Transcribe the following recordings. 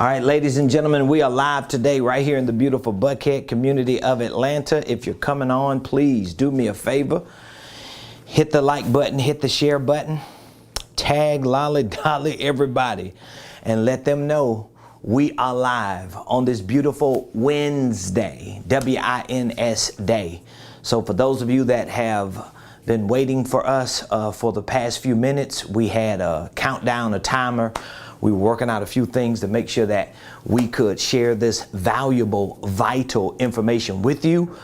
All right, ladies and gentlemen, we are live today right here in the beautiful Buckhead community of Atlanta. If you're coming on, please do me a favor. Hit the like button, hit the share button, tag Lolly Dolly everybody, and let them know we are live on this beautiful Wednesday, W-I-N-S day. So for those of you that have been waiting for us for the past few minutes, we had a countdown, a timer. We were working out a few things to make sure that we could share this valuable, vital information with you.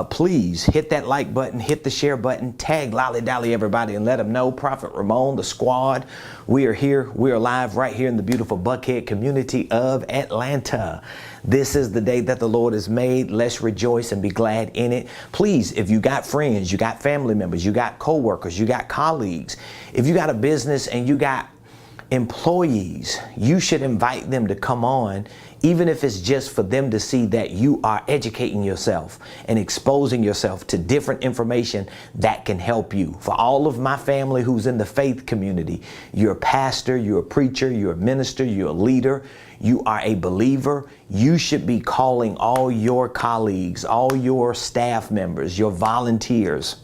Please hit that like button, hit the share button, tag Lolly Dolly everybody, and let them know Prophet Ramon, the squad, we are here. We are live right here in the beautiful Buckhead community of Atlanta. This is the day that the Lord has made. Let's rejoice and be glad in it. Please, if you got friends, you got family members, you got co-workers, you got colleagues, if you got a business and you got employees, you should invite them to come on, even if it's just for them to see that you are educating yourself and exposing yourself to different information that can help you. For all of my family who's in the faith community, you're a pastor, you're a preacher, you're a minister, you're a leader, you are a believer, you should be calling all your colleagues, all your staff members, your volunteers,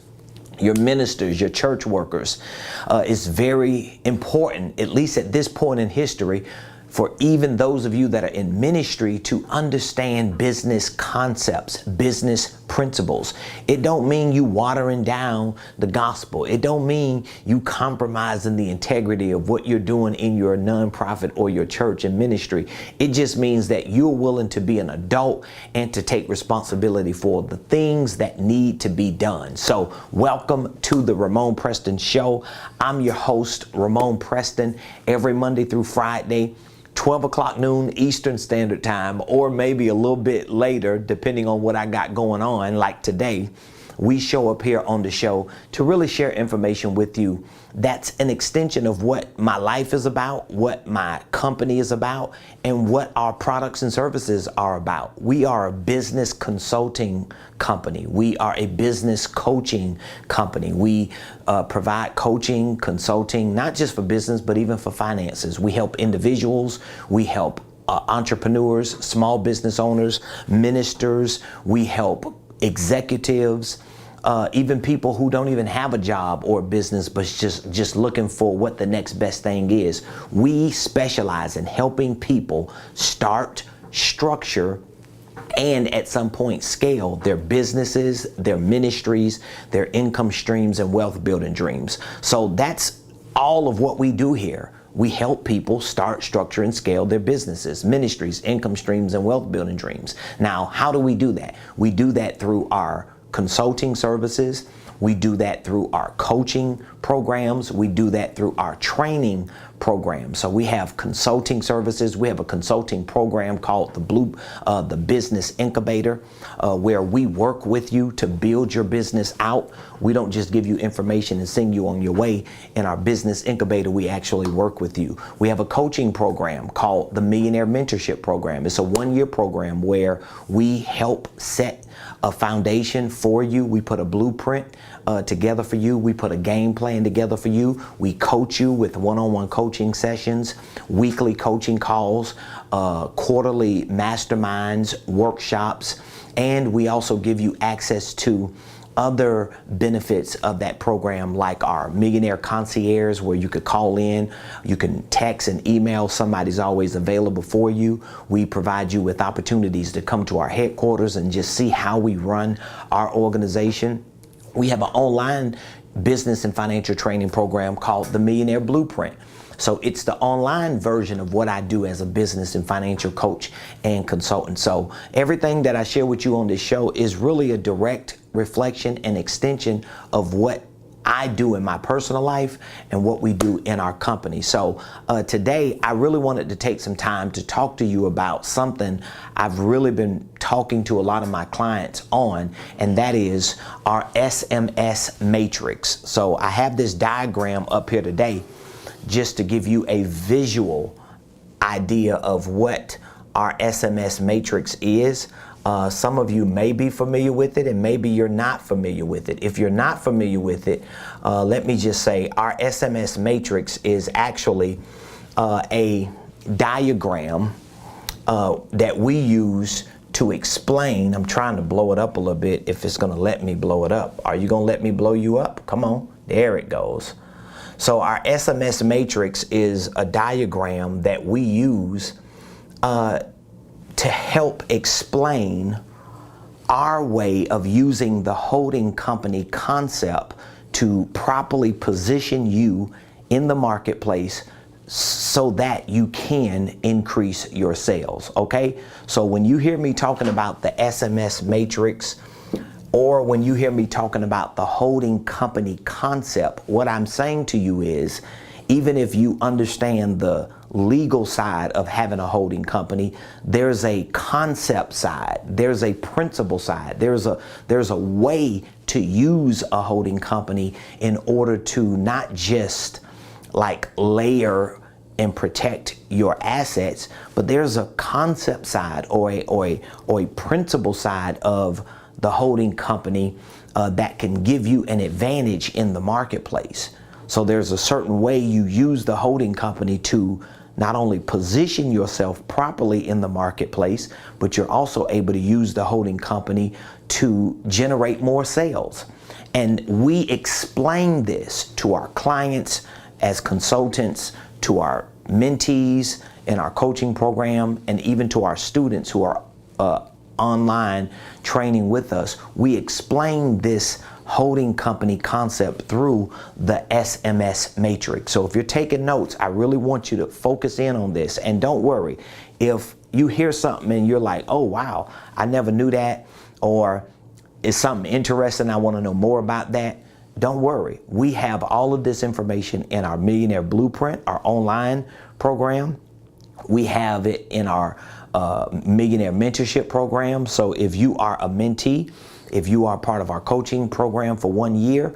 your ministers, your church workers. It's very important, at least at this point in history, for even those of you that are in ministry to understand business concepts, business principles. It don't mean you watering down the gospel. It don't mean you compromising the integrity of what you're doing in your nonprofit or your church and ministry. It just means that you're willing to be an adult and to take responsibility for the things that need to be done. So welcome to the Ramonepreston Show. I'm your host, Ramonepreston, every Monday through Friday, 12 o'clock noon Eastern Standard Time, or maybe a little bit later, depending on what I got going on. Like today, we show up here on the show to really share information with you that's an extension of what my life is about, what my company is about, and what our products and services are about. We are a business consulting company. We are a business coaching company. We provide coaching, consulting, not just for business, but even for finances. We help individuals. We help entrepreneurs, small business owners, ministers. We help executives, even people who don't even have a job or a business, but just looking for what the next best thing is. We specialize in helping people start, structure, and at some point scale their businesses, their ministries, their income streams, and wealth building dreams. So that's all of what we do here. We help people start, structure, and scale their businesses, ministries, income streams, and wealth building dreams. Now, how do we do that? We do that through our consulting services. We do that through our coaching programs. We do that through our training programs. So we have consulting services. We have a consulting program called the Business Incubator, where we work with you to build your business out. We don't just give you information and send you on your way. In our Business Incubator, we actually work with you. We have a coaching program called the Millionaire Mentorship Program. It's a one-year program where we help set a foundation for you. We put a blueprint together for you. We put a game plan together for you. We coach you with one-on-one coaching sessions, weekly coaching calls, quarterly masterminds, workshops, and we also give you access to other benefits of that program, like our Millionaire Concierge, where you could call in, you can text and email, somebody's always available for you. We provide you with opportunities to come to our headquarters and just see how we run our organization. We have an online business and financial training program called the Millionaire Blueprint. So it's the online version of what I do as a business and financial coach and consultant. So everything that I share with you on this show is really a direct reflection and extension of what I do in my personal life and what we do in our company. So today, I really wanted to take some time to talk to you about something I've really been talking to a lot of my clients on, and that is our SMS matrix. So I have this diagram up here today just to give you a visual idea of what our SMS matrix is. Some of you may be familiar with it, and maybe you're not familiar with it. If you're not familiar with it, let me just say our SMS matrix is actually a diagram that we use to explain. I'm trying to blow it up a little bit if it's going to let me blow it up. Are you going to let me blow you up? Come on. There it goes. So our SMS matrix is a diagram that we use to help explain our way of using the holding company concept to properly position you in the marketplace so that you can increase your sales, okay? So when you hear me talking about the SMS matrix, or when you hear me talking about the holding company concept, what I'm saying to you is, even if you understand the legal side of having a holding company, there's a concept side, there's a principle side, there's a way to use a holding company in order to not just like layer and protect your assets, but there's a concept side or a principle side of the holding company that can give you an advantage in the marketplace. So there's a certain way you use the holding company to not only position yourself properly in the marketplace, but you're also able to use the holding company to generate more sales. And we explain this to our clients as consultants, to our mentees in our coaching program, and even to our students who are online training with us. We explain this holding company concept through the SMS matrix. So if you're taking notes, I really want you to focus in on this. And don't worry, if you hear something and you're like, oh wow, I never knew that, or it's something interesting, I want to know more about that, don't worry. We have all of this information in our Millionaire Blueprint, our online program. We have it in our Millionaire Mentorship program. So if you are a mentee, if you are part of our coaching program for 1 year,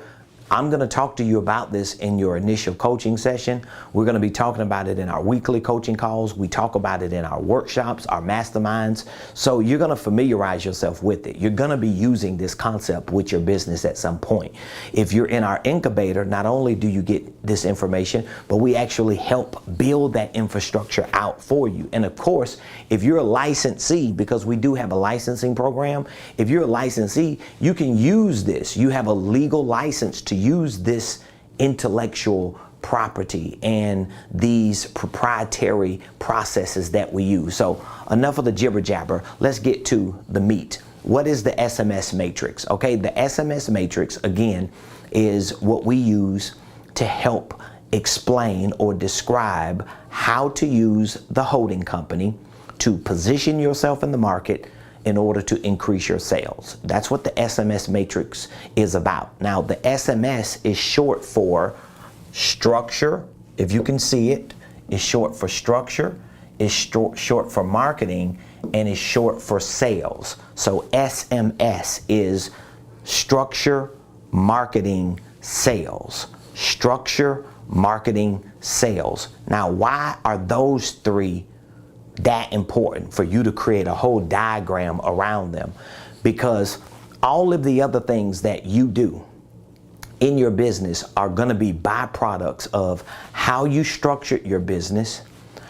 I'm going to talk to you about this in your initial coaching session. We're going to be talking about it in our weekly coaching calls. We talk about it in our workshops, our masterminds. So you're going to familiarize yourself with it. You're going to be using this concept with your business at some point. If you're in our incubator, not only do you get this information, but we actually help build that infrastructure out for you. And of course, if you're a licensee, because we do have a licensing program, if you're a licensee, you can use this. You have a legal license to use this intellectual property and these proprietary processes that we use. So enough of the jibber jabber. Let's get to the meat. What is the SMS matrix? Okay, the SMS matrix, again, is what we use to help explain or describe how to use the holding company to position yourself in the market in order to increase your sales. That's what the SMS matrix is about. Now, the SMS is short for structure. If you can see it, it's short for structure, it's short for marketing, and it's short for sales. So SMS is structure, marketing, sales. Structure, marketing, sales. Now, why are those three that important for you to create a whole diagram around them? Because all of the other things that you do in your business are going to be byproducts of how you structure your business,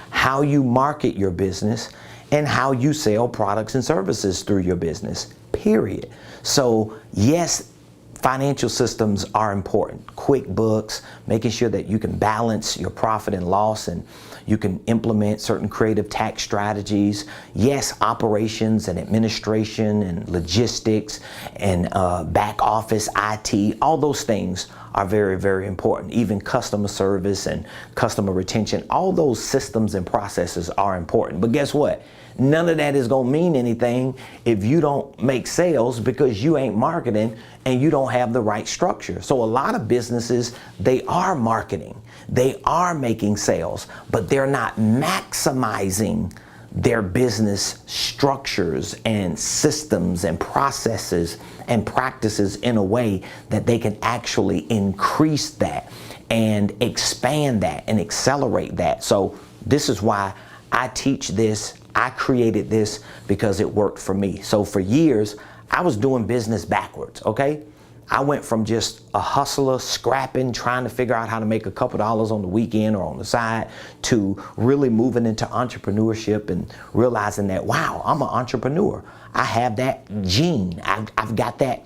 how you market your business, and how you sell products and services through your business, period. So yes, financial systems are important. QuickBooks, making sure that you can balance your profit and loss, and you can implement certain creative tax strategies. Yes, operations and administration and logistics and back office IT, all those things are very, very important. Even customer service and customer retention, all those systems and processes are important. But guess what? None of that is going to mean anything if you don't make sales, because you ain't marketing and you don't have the right structure. So a lot of businesses, they are marketing, they are making sales, but they're not maximizing their business structures and systems and processes and practices in a way that they can actually increase that and expand that and accelerate that. So this is why I teach this. I created this because it worked for me. So for years, I was doing business backwards, okay? I went from just a hustler, scrapping, trying to figure out how to make a couple dollars on the weekend or on the side, to really moving into entrepreneurship and realizing that, wow, I'm an entrepreneur. I have that gene. I've got that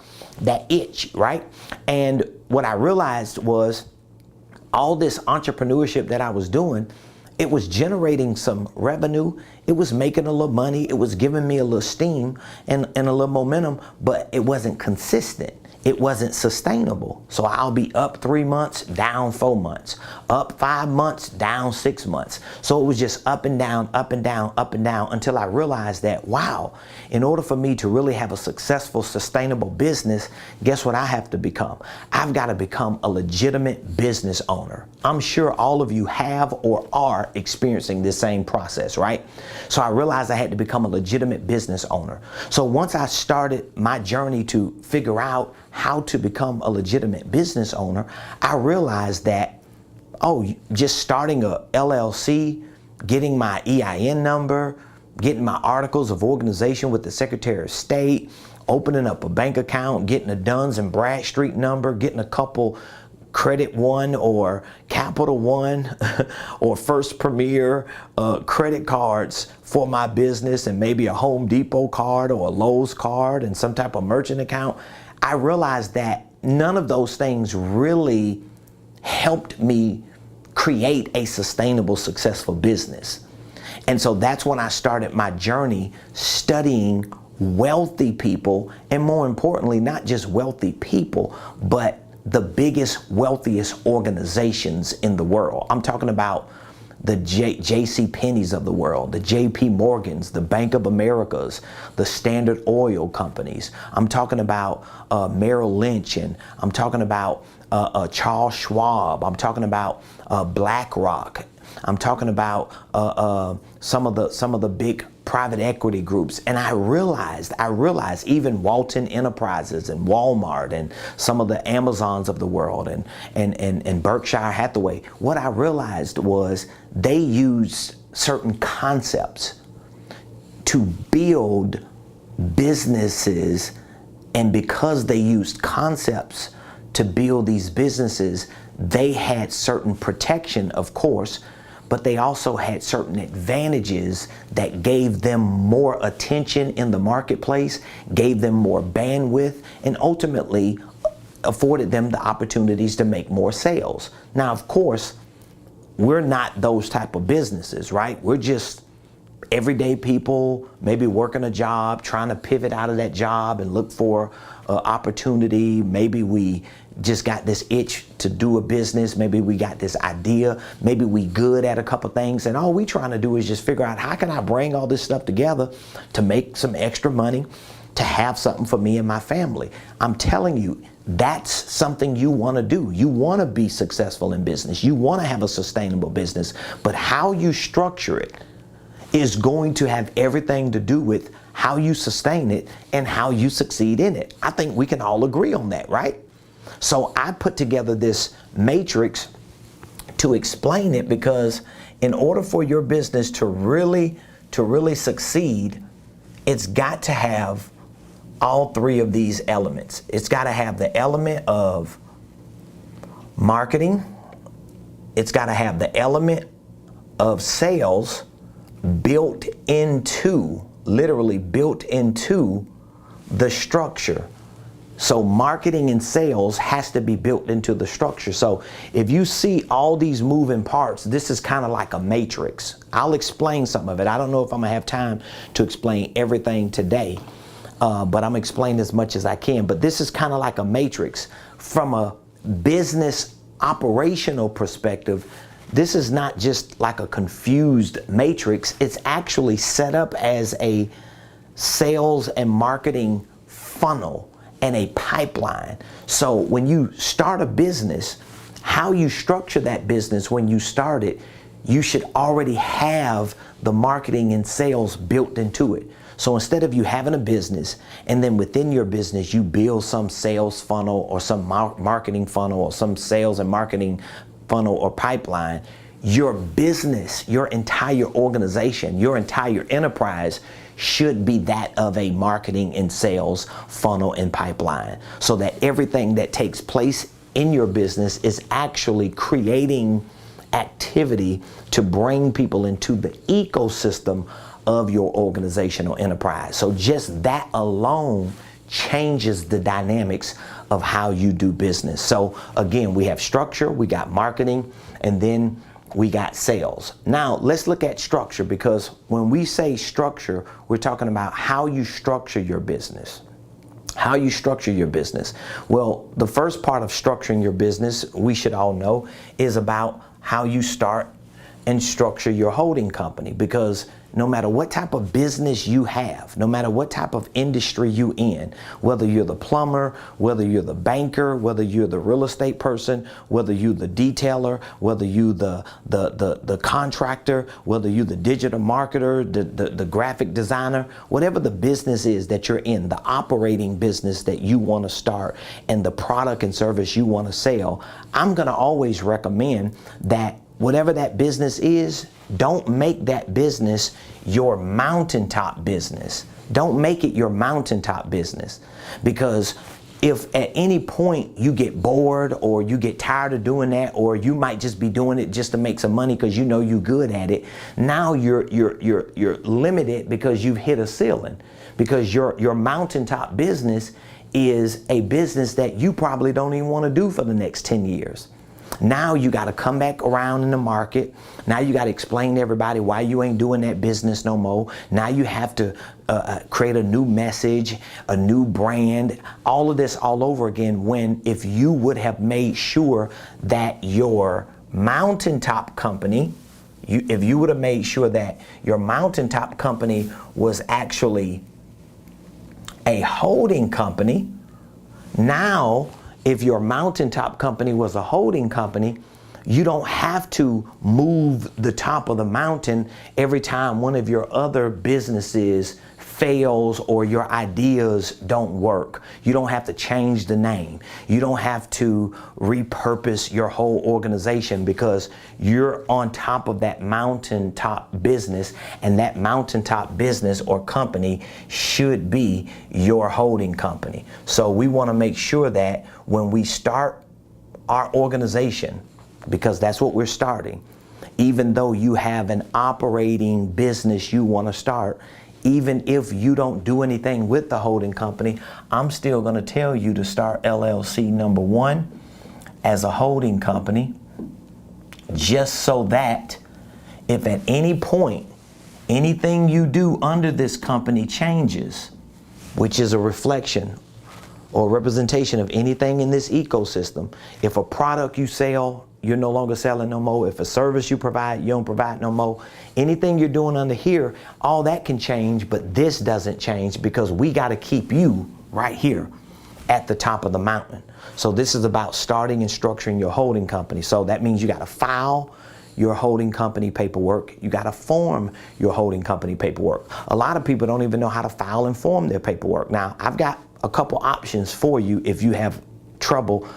itch, right? And what I realized was all this entrepreneurship that I was doing, it was generating some revenue. It was making a little money. It was giving me a little steam and a little momentum, but it wasn't consistent. It wasn't sustainable. So I'll be up 3 months, down 4 months, up 5 months, down 6 months. So it was just up and down, up and down, up and down, until I realized that, wow, in order for me to really have a successful, sustainable business, guess what I have to become? I've got to become a legitimate business owner. I'm sure all of you have or are experiencing this same process, right? So I realized I had to become a legitimate business owner. So once I started my journey to figure out how to become a legitimate business owner, I realized that, just starting a LLC, getting my EIN number, getting my articles of organization with the Secretary of State, opening up a bank account, getting a Duns and Bradstreet number, getting a couple Credit One or Capital One or First Premier credit cards for my business, and maybe a Home Depot card or a Lowe's card and some type of merchant account. I realized that none of those things really helped me create a sustainable, successful business. And so that's when I started my journey studying wealthy people, and more importantly, not just wealthy people, but the biggest, wealthiest organizations in the world. I'm talking about the J.C. Penney's of the world, the J.P. Morgans, the Bank of Americas, the Standard Oil companies. I'm talking about Merrill Lynch, and I'm talking about Charles Schwab. I'm talking about BlackRock. I'm talking about some of the big private equity groups. And I realized even Walton Enterprises and Walmart and some of the Amazons of the world and Berkshire Hathaway, what I realized was they used certain concepts to build businesses. And because they used concepts to build these businesses, they had certain protection, of course, but they also had certain advantages that gave them more attention in the marketplace, gave them more bandwidth, and ultimately afforded them the opportunities to make more sales. Now, of course, we're not those type of businesses, right? We're just everyday people, maybe working a job, trying to pivot out of that job and look for opportunity. Maybe we just got this itch to do a business. Maybe we got this idea. Maybe we good at a couple things, and all we trying to do is just figure out, how can I bring all this stuff together to make some extra money, to have something for me and my family. I'm telling you, that's something you want to do. You want to be successful in business. You want to have a sustainable business, but how you structure it is going to have everything to do with how you sustain it and how you succeed in it. I think we can all agree on that, right? So I put together this matrix to explain it, because in order for your business to really succeed, it's got to have all three of these elements. It's got to have the element of marketing. It's got to have the element of sales built into, literally built into the structure. So marketing and sales has to be built into the structure. So if you see all these moving parts, this is kind of like a matrix. I'll explain some of it. I don't know if I'm gonna have time to explain everything today, but I'm explaining as much as I can. But this is kind of like a matrix. From a business operational perspective, this is not just like a confused matrix. It's actually set up as a sales and marketing funnel and a pipeline. So when you start a business, how you structure that business when you start it, you should already have the marketing and sales built into it. So instead of you having a business and then within your business you build some sales funnel or some marketing funnel or some sales and marketing funnel or pipeline, your business, your entire organization, your entire enterprise, should be that of a marketing and sales funnel and pipeline, so that everything that takes place in your business is actually creating activity to bring people into the ecosystem of your organizational enterprise. So just that alone changes the dynamics of how you do business. So again, we have structure, we got marketing, and then we got sales. Now let's look at structure, because when we say structure, we're talking about how you structure your business. How you structure your business. Well, the first part of structuring your business, we should all know, is about how you start and structure your holding company, because no matter what type of business you have, no matter what type of industry you in, whether you're the plumber, whether you're the banker, whether you're the real estate person, whether you're the detailer, whether you the contractor, whether you're the digital marketer, the graphic designer, whatever the business is that you're in, the operating business that you want to start and the product and service you want to sell, I'm going to always recommend that whatever that business is, don't make that business your mountaintop business. Don't make it your mountaintop business, because if at any point you get bored or you get tired of doing that, or you might just be doing it just to make some money because you know you're good at it, now you're limited because you've hit a ceiling, because your mountaintop business is a business that you probably don't even want to do for the next 10 years. Now you got to come back around in the market. Now you got to explain to everybody why you ain't doing that business no more. Now you have to create a new message, a new brand, all of this all over again, when if you would have made sure that your mountaintop company, if you would have made sure that your mountaintop company was actually a holding company, now if your mountaintop company was a holding company, you don't have to move the top of the mountain every time one of your other businesses fails or your ideas don't work. You don't have to change the name. You don't have to repurpose your whole organization, because you're on top of that mountaintop business, and that mountaintop business or company should be your holding company. So we want to make sure that when we start our organization, because that's what we're starting, even though you have an operating business you want to start, even if you don't do anything with the holding company, I'm still going to tell you to start LLC number 1 as a holding company, just so that if at any point anything you do under this company changes, which is a reflection or representation of anything in this ecosystem, if a product you sell, you're no longer selling no more. If a service you provide, you don't provide no more. Anything you're doing under here, all that can change, but this doesn't change, because we got to keep you right here at the top of the mountain. So this is about starting and structuring your holding company. So that means you got to file your holding company paperwork. You got to form your holding company paperwork. A lot of people don't even know how to file and form their paperwork. Now, I've got a couple options for you if you have trouble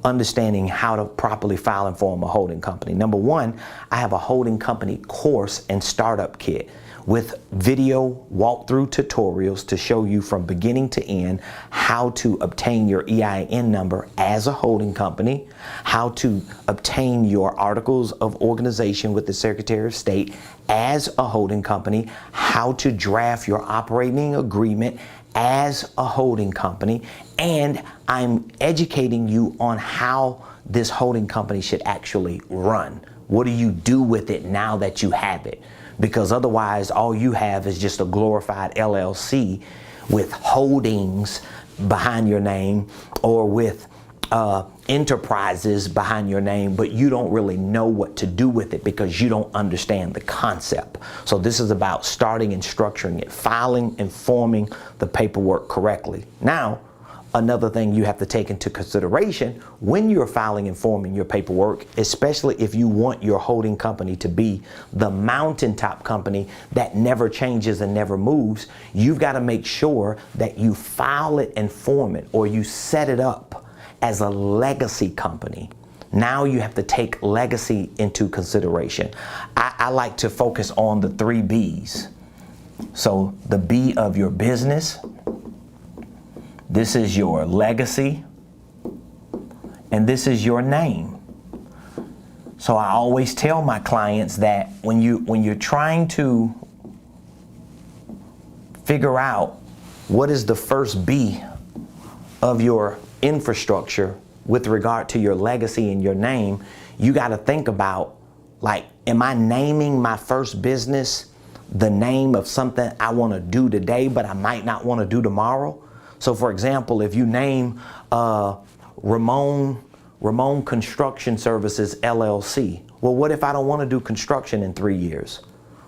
understanding how to properly file and form a holding company. Number 1, I have a holding company course and startup kit with video walkthrough tutorials to show you from beginning to end how to obtain your EIN number as a holding company, how to obtain your articles of organization with the Secretary of State as a holding company, how to draft your operating agreement as a holding company, and I'm educating you on how this holding company should actually run. What do you do with it now that you have it? Because otherwise all you have is just a glorified LLC with holdings behind your name, or with enterprises behind your name, but you don't really know what to do with it because you don't understand the concept. So this is about starting and structuring it, filing and forming the paperwork correctly. Now, another thing you have to take into consideration when you're filing and forming your paperwork, especially if you want your holding company to be the mountaintop company that never changes and never moves, you've got to make sure that you file it and form it, or you set it up as a legacy company. Now you have to take legacy into consideration. I like to focus on the 3 B's. So the B of your business, this is your legacy, and this is your name. So I always tell my clients that when you're trying to figure out what is the first B of your infrastructure with regard to your legacy and your name, you got to think about, like, am I naming my first business the name of something I want to do today, but I might not want to do tomorrow? So for example, if you name Ramone Construction Services LLC, well, what if I don't want to do construction in 3 years?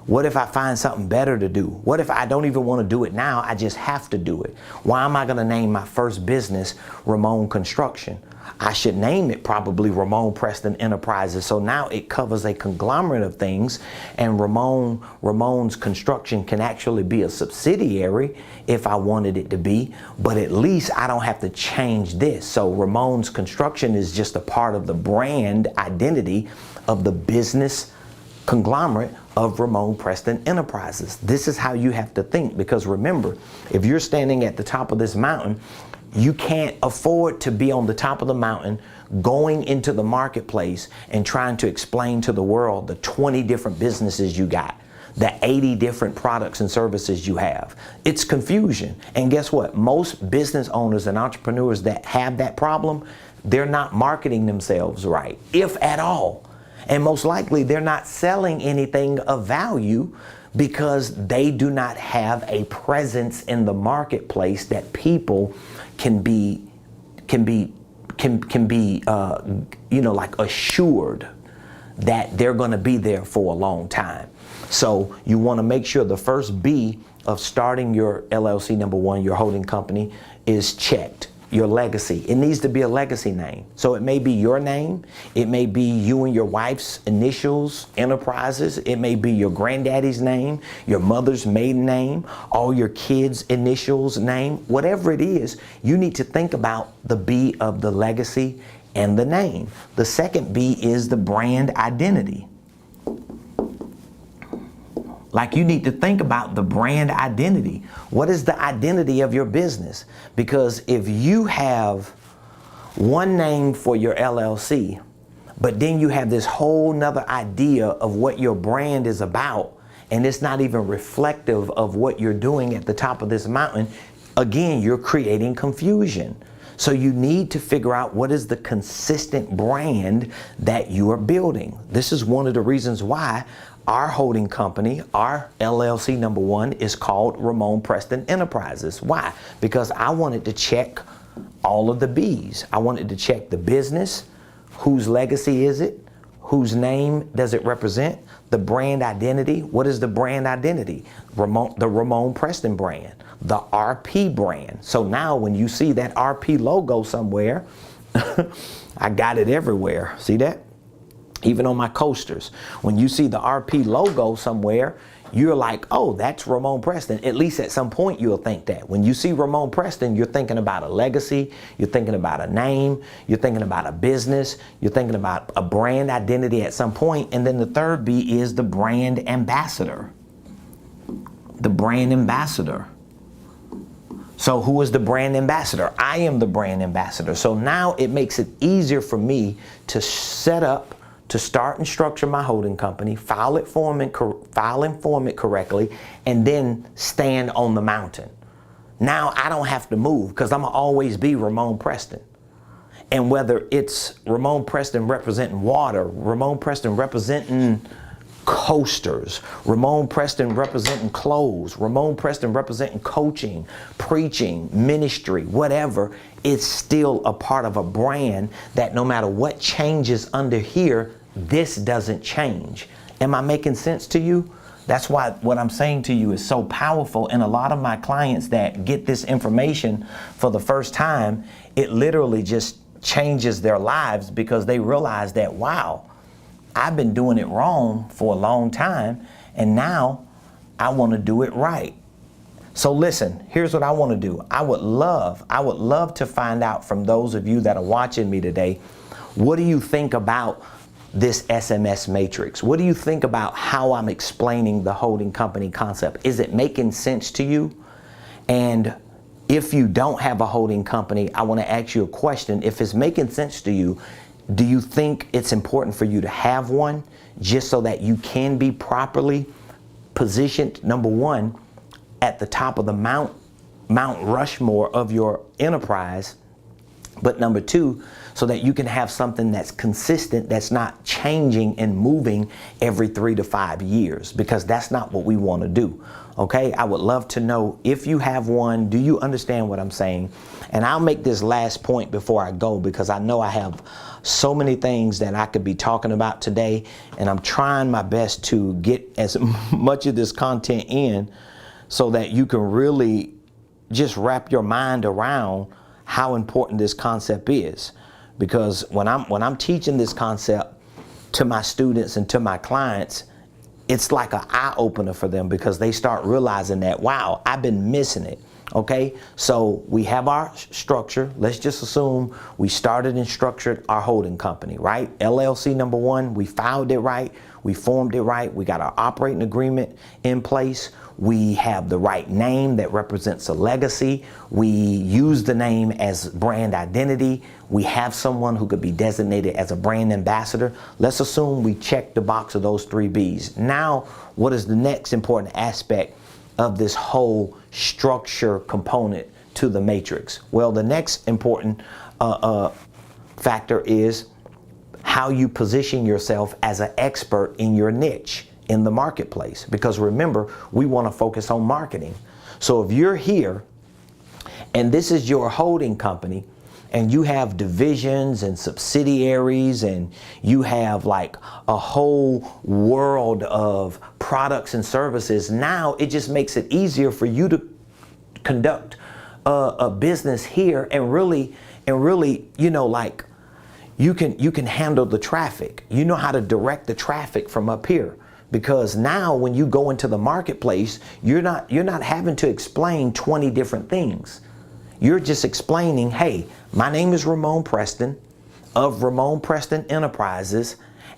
What if I find something better to do? What if I don't even want to do it now? I just have to do it. Why am I going to name my first business Ramone Construction? I should name it probably Ramonepreston Enterprises. So now it covers a conglomerate of things, and Ramone's Construction can actually be a subsidiary if I wanted it to be, but at least I don't have to change this. So Ramone's Construction is just a part of the brand identity of the business conglomerate of Ramonepreston Enterprises. This is how you have to think, because remember, if you're standing at the top of this mountain, you can't afford to be on the top of the mountain going into the marketplace and trying to explain to the world the 20 different businesses you got, the 80 different products and services you have. It's confusion. And guess what? Most business owners and entrepreneurs that have that problem, they're not marketing themselves right, if at all. And most likely they're not selling anything of value because they do not have a presence in the marketplace that people can be like assured that they're going to be there for a long time. So you want to make sure the first B of starting your LLC, number one, your holding company, is checked. Your legacy. It needs to be a legacy name. So it may be your name. It may be you and your wife's initials, Enterprises. It may be your granddaddy's name, your mother's maiden name, all your kids' initials name. Whatever it is, you need to think about the B of the legacy and the name. The second B is the brand identity. Like, you need to think about the brand identity. What is the identity of your business? Because if you have one name for your LLC, but then you have this whole nother idea of what your brand is about, and it's not even reflective of what you're doing at the top of this mountain, again, you're creating confusion. So you need to figure out what is the consistent brand that you are building. This is one of the reasons why our holding company, our LLC number one, is called Ramonepreston Enterprises. Why? Because I wanted to check all of the B's. I wanted to check the business, whose legacy is it, whose name does it represent, the brand identity. What is the brand identity? The Ramonepreston brand, the RP brand. So now when you see that RP logo somewhere, I got it everywhere. See that? Even on my coasters. When you see the RP logo somewhere, you're like, oh, that's Ramonepreston. At least at some point you'll think that. When you see Ramonepreston, you're thinking about a legacy, you're thinking about a name, you're thinking about a business, you're thinking about a brand identity at some point. And then the third B is the brand ambassador. The brand ambassador. So who is the brand ambassador? I am the brand ambassador. So now it makes it easier for me to set up, to start and structure my holding company, file and form it correctly, and then stand on the mountain. Now I don't have to move because I'm gonna always be Ramonepreston. And whether it's Ramonepreston representing water, Ramonepreston representing coasters, Ramonepreston representing clothes, Ramonepreston representing coaching, preaching, ministry, whatever, it's still a part of a brand that no matter what changes under here, this doesn't change. Am I making sense to you? That's why what I'm saying to you is so powerful. And a lot of my clients that get this information for the first time, it literally just changes their lives because they realize that, wow, I've been doing it wrong for a long time, and now I want to do it right. So listen, here's what I want to do. I would love to find out from those of you that are watching me today, what do you think about this SMS matrix? What do you think about how I'm explaining the holding company concept? Is it making sense to you? And if you don't have a holding company, I want to ask you a question. If it's making sense to you, do you think it's important for you to have one just so that you can be properly positioned, number one, at the top of the Mount Rushmore of your enterprise, but number two, so that you can have something that's consistent, that's not changing and moving every 3 to 5 years, because that's not what we want to do. Okay, I would love to know if you have one. Do you understand what I'm saying? And I'll make this last point before I go, because I know I have so many things that I could be talking about today, and I'm trying my best to get as much of this content in so that you can really just wrap your mind around how important this concept is. Because when I'm teaching this concept to my students and to my clients, it's like an eye opener for them, because they start realizing that, wow, I've been missing it. Okay, so we have our structure. Let's just assume we started and structured our holding company, right? LLC number one, we filed it right, we formed it right, we got our operating agreement in place, we have the right name that represents a legacy, we use the name as brand identity, we have someone who could be designated as a brand ambassador. Let's assume we check the box of those 3 B's. Now, what is the next important aspect of this whole structure component to the matrix? Well, the next important factor is how you position yourself as an expert in your niche in the marketplace. Because remember, we want to focus on marketing. So if you're here and this is your holding company, and you have divisions and subsidiaries, and you have like a whole world of products and services, now it just makes it easier for you to conduct a business here, and really, you know, like you can handle the traffic. You know how to direct the traffic from up here. Because now when you go into the marketplace, you're not having to explain 20 different things. You're just explaining, hey, my name is Ramonepreston of Ramonepreston Enterprises,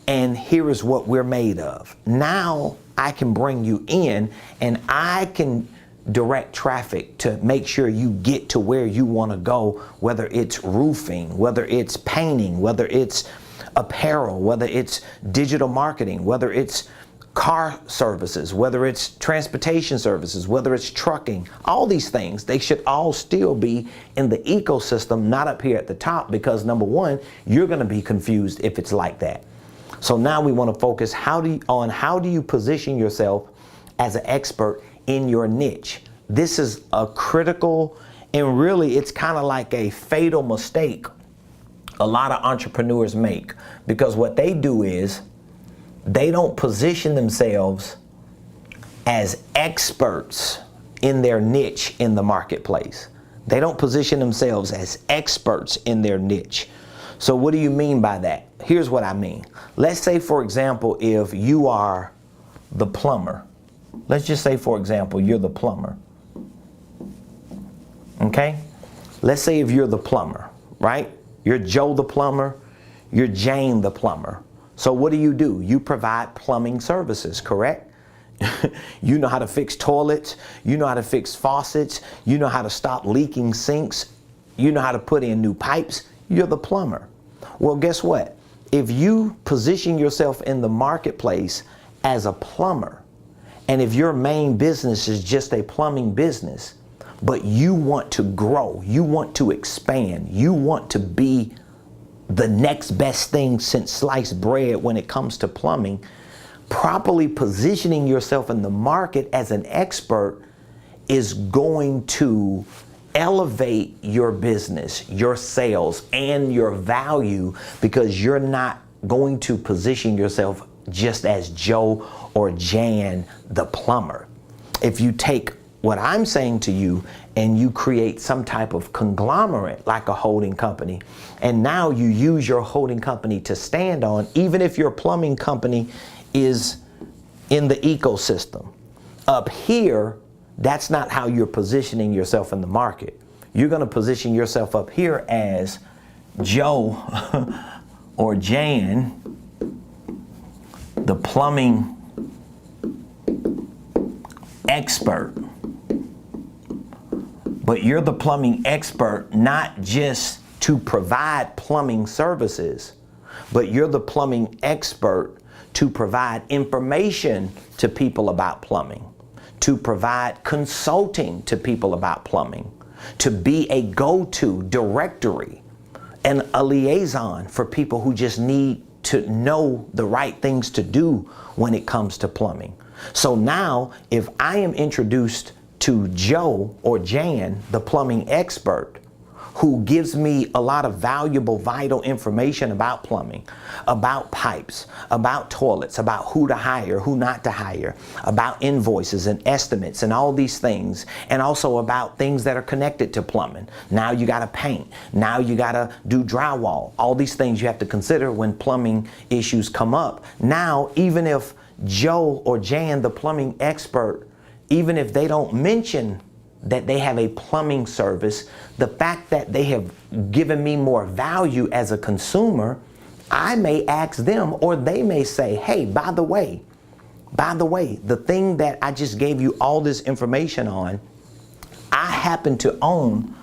and here is what we're made of. Now I can bring you in, and I can direct traffic to make sure you get to where you want to go, whether it's roofing, whether it's painting, whether it's apparel, whether it's digital marketing, whether it's car services, whether it's transportation services, whether it's trucking. All these things, they should all still be in the ecosystem, not up here at the top, because number one, you're going to be confused if it's like that. So now we want to focus how do you position yourself as an expert in your niche. This is a critical, and really it's kind of like a fatal mistake a lot of entrepreneurs make, because what they do is they don't position themselves as experts in their niche in the marketplace. They don't position themselves as experts in their niche. So what do you mean by that? Here's what I mean. Let's say, for example, if you are the plumber. Let's just say, for example, you're the plumber. Okay? Let's say if you're the plumber, right? You're Joe the plumber, you're Jane the plumber. So what do? You provide plumbing services, correct? You know how to fix toilets, you know how to fix faucets, you know how to stop leaking sinks, you know how to put in new pipes. You're the plumber. Well, guess what? If you position yourself in the marketplace as a plumber, and if your main business is just a plumbing business, but you want to grow, you want to expand, you want to be the next best thing since sliced bread when it comes to plumbing, properly positioning yourself in the market as an expert is going to elevate your business, your sales, and your value, because you're not going to position yourself just as Joe or Jan the plumber. If you take what I'm saying to you and you create some type of conglomerate like a holding company, and now you use your holding company to stand on, even if your plumbing company is in the ecosystem. Up here, that's not how you're positioning yourself in the market. You're going to position yourself up here as Joe or Jan the plumbing expert. But you're the plumbing expert not just to provide plumbing services, but you're the plumbing expert to provide information to people about plumbing, to provide consulting to people about plumbing, to be a go-to directory and a liaison for people who just need to know the right things to do when it comes to plumbing. So now, if I am introduced to Joe or Jan, the plumbing expert, who gives me a lot of valuable, vital information about plumbing, about pipes, about toilets, about who to hire, who not to hire, about invoices and estimates and all these things, and also about things that are connected to plumbing. Now you gotta paint, now you gotta do drywall, all these things you have to consider when plumbing issues come up. Now, even if Joe or Jan, the plumbing expert, even if they don't mention that they have a plumbing service, the fact that they have given me more value as a consumer, I may ask them, or they may say, hey, by the way, the thing that I just gave you all this information on, I happen to own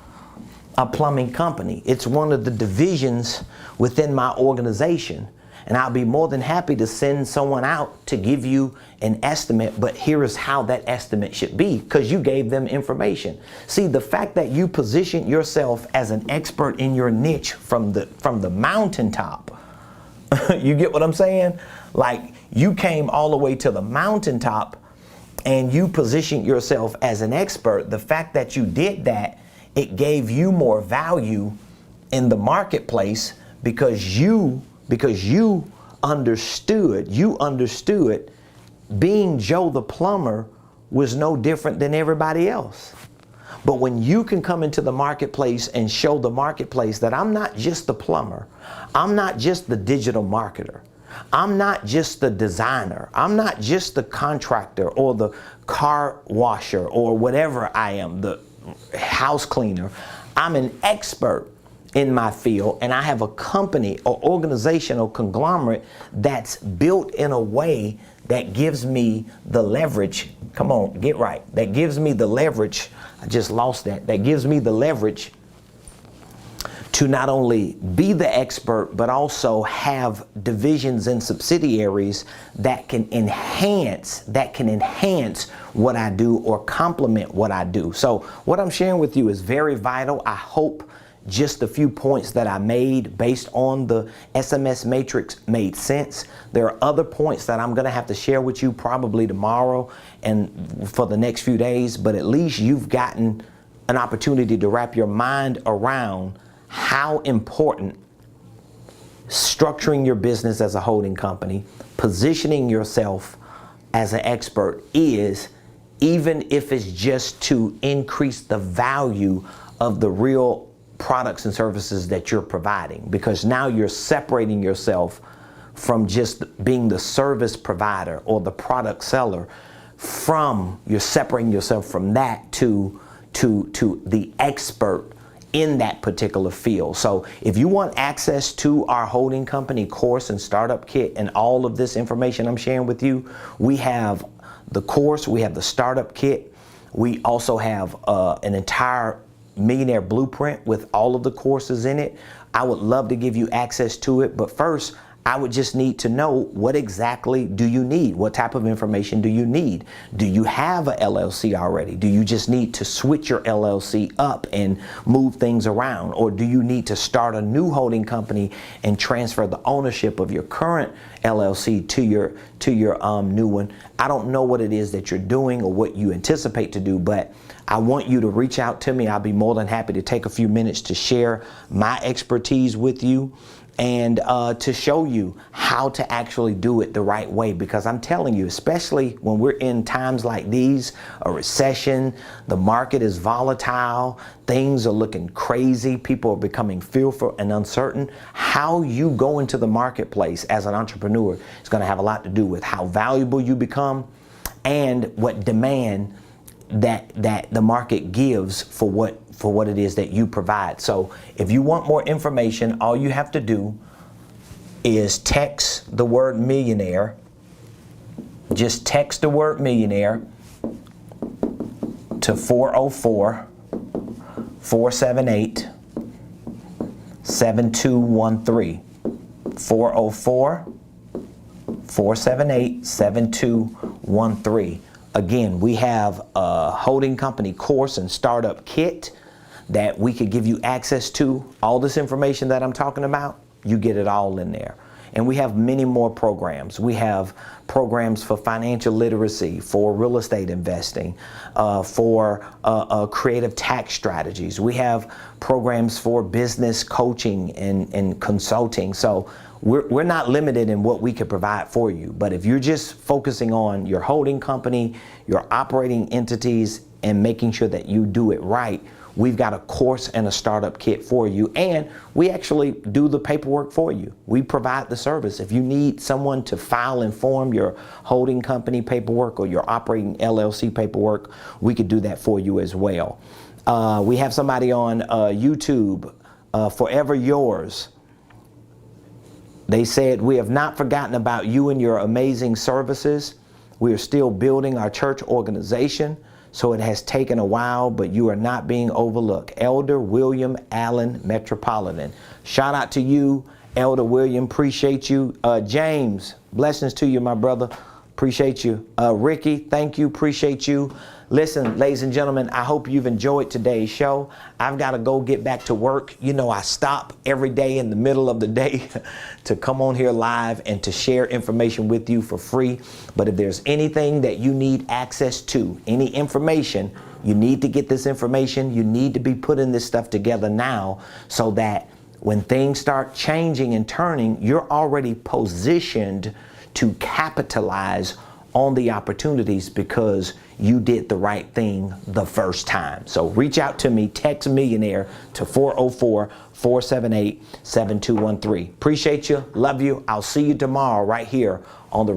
a plumbing company. It's one of the divisions within my organization. And I'll be more than happy to send someone out to give you an estimate, but here is how that estimate should be, because you gave them information. See, the fact that you position yourself as an expert in your niche from the mountaintop, you get what I'm saying? Like, you came all the way to the mountaintop and you positioned yourself as an expert. The fact that you did that, it gave you more value in the marketplace because you understood being Joe the plumber was no different than everybody else. But when you can come into the marketplace and show the marketplace that I'm not just the plumber, I'm not just the digital marketer, I'm not just the designer, I'm not just the contractor or the car washer or whatever I am, the house cleaner, I'm an expert in my field, and I have a company or organizational conglomerate that's built in a way that gives me the leverage. Come on, get right. That gives me the leverage. I just lost that. That gives me the leverage to not only be the expert, but also have divisions and subsidiaries that can enhance what I do or complement what I do. So what I'm sharing with you is very vital. I hope just a few points that I made based on the SMS matrix made sense. There are other points that I'm gonna have to share with you probably tomorrow and for the next few days, but at least you've gotten an opportunity to wrap your mind around how important structuring your business as a holding company, positioning yourself as an expert is, even if it's just to increase the value of the real products and services that you're providing, because now you're separating yourself from just being the service provider or the product seller. You're separating yourself from that to the expert in that particular field. So if you want access to our holding company course and startup kit and all of this information I'm sharing with you, we have the course, we have the startup kit, we also have an entire Millionaire Blueprint with all of the courses in it. I would love to give you access to it, but first I would just need to know, what exactly do you need? What type of information do you need? Do you have a LLC already? Do you just need to switch your LLC up and move things around? Or do you need to start a new holding company and transfer the ownership of your current LLC to your new one? I don't know what it is that you're doing or what you anticipate to do, but I want you to reach out to me. I'll be more than happy to take a few minutes to share my expertise with you and to show you how to actually do it the right way. Because I'm telling you, especially when we're in times like these, a recession, the market is volatile, things are looking crazy, people are becoming fearful and uncertain, how you go into the marketplace as an entrepreneur is going to have a lot to do with how valuable you become and what demand that the market gives for what it is that you provide. So if you want more information, all you have to do is text the word millionaire Just text the word millionaire to 404-478-7213. 404-478-7213. Again, we have a holding company course and startup kit that we could give you access to. All this information that I'm talking about, you get it all in there. And we have many more programs. We have programs for financial literacy, for real estate investing, for creative tax strategies. We have programs for business coaching and consulting. So we're not limited in what we could provide for you. But if you're just focusing on your holding company, your operating entities, and making sure that you do it right, we've got a course and a startup kit for you, and we actually do the paperwork for you. We provide the service. If you need someone to file and form your holding company paperwork or your operating LLC paperwork, we could do that for you as well. We have somebody on YouTube, Forever Yours. They said, "We have not forgotten about you and your amazing services. We are still building our church organization, so it has taken a while, but you are not being overlooked." Elder William Allen Metropolitan. Shout out to you, Elder William. Appreciate you. James, blessings to you, my brother. Appreciate you. Ricky, thank you. Appreciate you. Listen, ladies and gentlemen, I hope you've enjoyed today's show. I've got to go get back to work. You know, I stop every day in the middle of the day to come on here live and to share information with you for free. But if there's anything that you need access to, any information, you need to get this information. You need to be putting this stuff together now so that when things start changing and turning, you're already positioned to capitalize on the opportunities because you did the right thing the first time. So reach out to me, text millionaire to 404-478-7213. Appreciate you, love you. I'll see you tomorrow right here on the